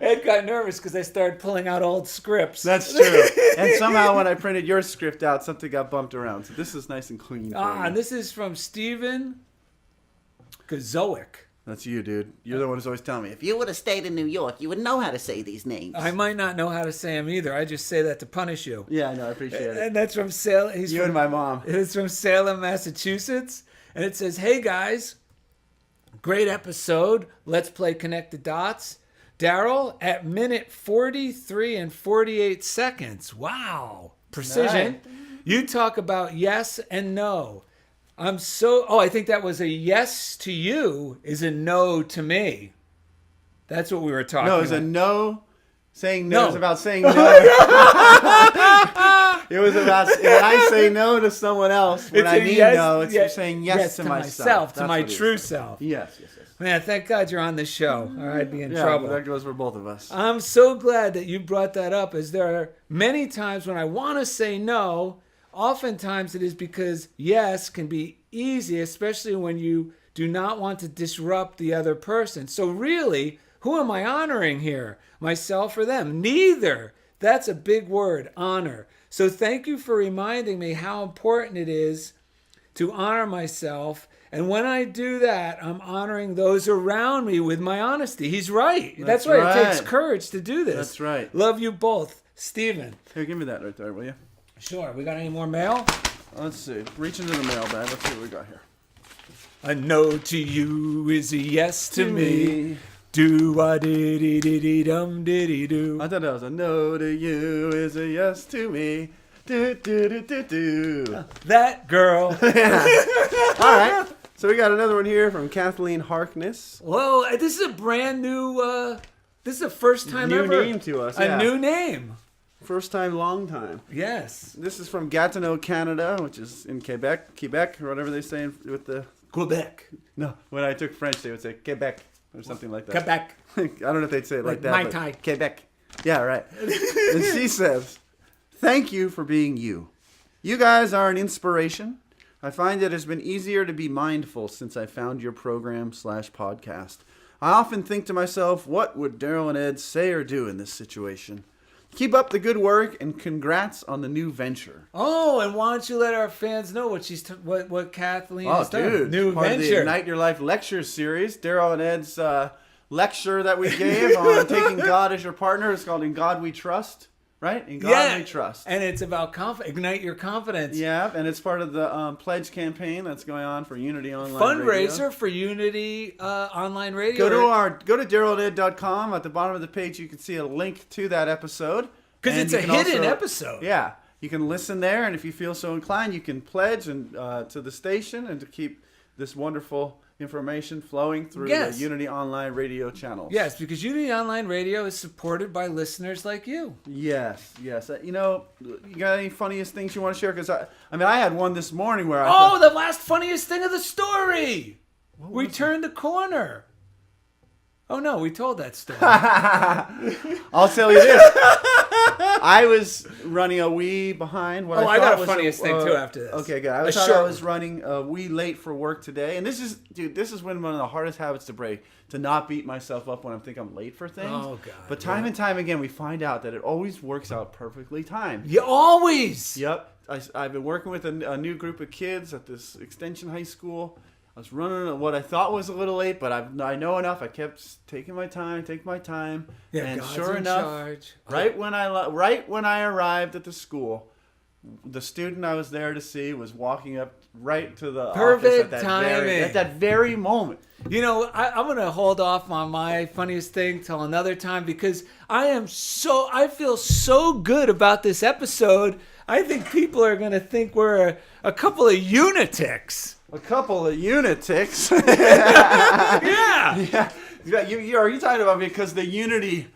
Ed got nervous because I started pulling out old scripts. That's true. And somehow when I printed your script out, something got bumped around. So this is nice and clean. for you. And this is from Steven Gazoic. That's you, dude. You're the one who's always telling me. If you would have stayed in New York, you would know how to say these names. I might not know how to say them either. I just say that to punish you. Yeah, I know. I appreciate it. And that's from Salem. You and my mom. It's from Salem, Massachusetts. And it says, "Hey guys, great episode. Let's play Connect the Dots. Daryl at minute 43 and 48 seconds. Wow. Precision. Nice. You talk about yes and no. I think that was a yes to you is a no to me. That's what we were talking No, about. it was a no. Saying no No. is about saying no. It was about when I say no to someone else. When It's I a mean yes- no, it's yeah, saying yes, to myself. to That's my what it true is. self. Yes. Man, thank God you're on this show, or I'd be in Yeah, trouble. that goes for both of us. I'm so glad that you brought that up, as there are many times when I want to say no. Oftentimes it is because yes can be easy, especially when you do not want to disrupt the other person. So really, who am I honoring here? Myself or them? Neither. That's a big word, honor. So thank you for reminding me how important it is to honor myself. And when I do that, I'm honoring those around me with my honesty. He's right. That's why it takes right. courage to do this. That's right. Love you both. Steven. Here, give me that right there, will you? Sure. We got any more mail? Let's see. Reach into the mailbag. Let's see what we got here. A no to you is a yes to me. Do a diddy diddy dum diddy do. I thought that was a no to you is a yes to me. Do do do do do. That girl. All right. So we got another one here from Kathleen Harkness. Whoa, this is a brand new, this is the first time New ever. name to us. A yeah. new name. First time, long time. Yes. This is from Gatineau, Canada, which is in Quebec, or whatever they say with the. Quebec. No, when I took French, they would say Quebec or something like that. Quebec. I don't know if they'd say it like that. Mai but Tai. Quebec. Yeah, right. And she says, "Thank you for being you. You guys are an inspiration. I find it has been easier to be mindful since I found your program/podcast. I often think to myself, what would Daryl and Ed say or do in this situation? Keep up the good work and congrats on the new venture." Oh, and why don't you let our fans know what what Kathleen Oh, has done? dude. New Part of the venture. Ignite Your Life lecture series. Daryl and Ed's lecture that we gave on taking God as your partner is called In God We Trust. Right? In God We Trust. And it's about ignite your confidence. Yeah, and it's part of the pledge campaign that's going on for Unity Online Fundraiser Radio. for Unity Online Radio. Go to DarylAndEd.com. At the bottom of the page, you can see a link to that episode. Because And it's you a can hidden also- episode. Yeah, you can listen there, and if you feel so inclined, you can pledge and to the station and to keep this wonderful information flowing through Yes. the Unity Online Radio channels. Yes, because Unity Online Radio is supported by listeners like you. Yes. You know, you got any funniest things you want to share? Because I had one this morning where I Oh, thought, the last funniest thing of the story. We turned the corner. Oh, no, we told that story. I'll tell you this. I was running a wee behind. What Oh, I thought got a was funniest thing, too, after this. Okay, good. A I thought short I was one. running a wee late for work today, and this is one of the hardest habits to break. To not beat myself up when I think I'm late for things. Oh, God, But time and time again, we find out that it always works out perfectly timed. You always. Yep. I've been working with a new group of kids at this extension high school. I was running what I thought was a little late, but I know enough. I kept taking my time. Yeah, and God's sure in enough, charge. right when I arrived at the school, the student I was there to see was walking up right to the Perfect office timing. at that very moment. You know, I'm going to hold off on my funniest thing till another time because I feel so good about this episode. I think people are going to think we're a couple of unitics. A couple of unitics. Yeah. Yeah. Are you talking about because the Unity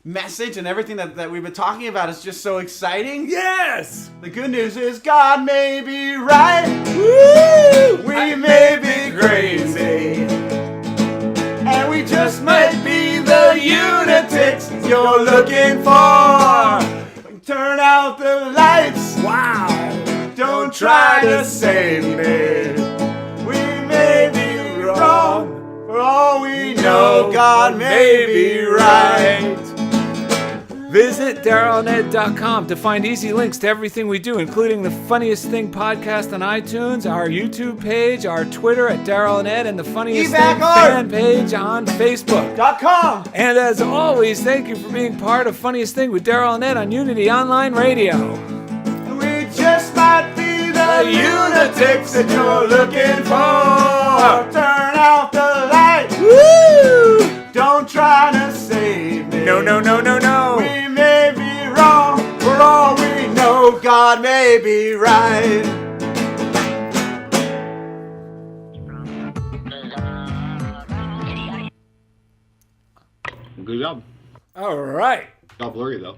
message and everything that we've been talking about is just so exciting? Yes. The good news is God may be right. Woo! We may be crazy. And we just might be the unitics you're looking for. Turn out the lights. Wow. Don't try to save me. We may be wrong. For all we know, God may be right. Visit DarylNed.com to find easy links to everything we do, including the Funniest Thing podcast on iTunes, our YouTube page, our Twitter at Daryl and Ed, and the Funniest Thing fan page on Facebook.com. And as always, thank you for being part of Funniest Thing with Daryl and Ed on Unity Online Radio. We just might be the lunatics that you're looking for. Turn out the light. Woo! Don't try to save me. No, no, no, no, no. We may be wrong. For all we know, God may be right. Good job. All right. Got blurry though.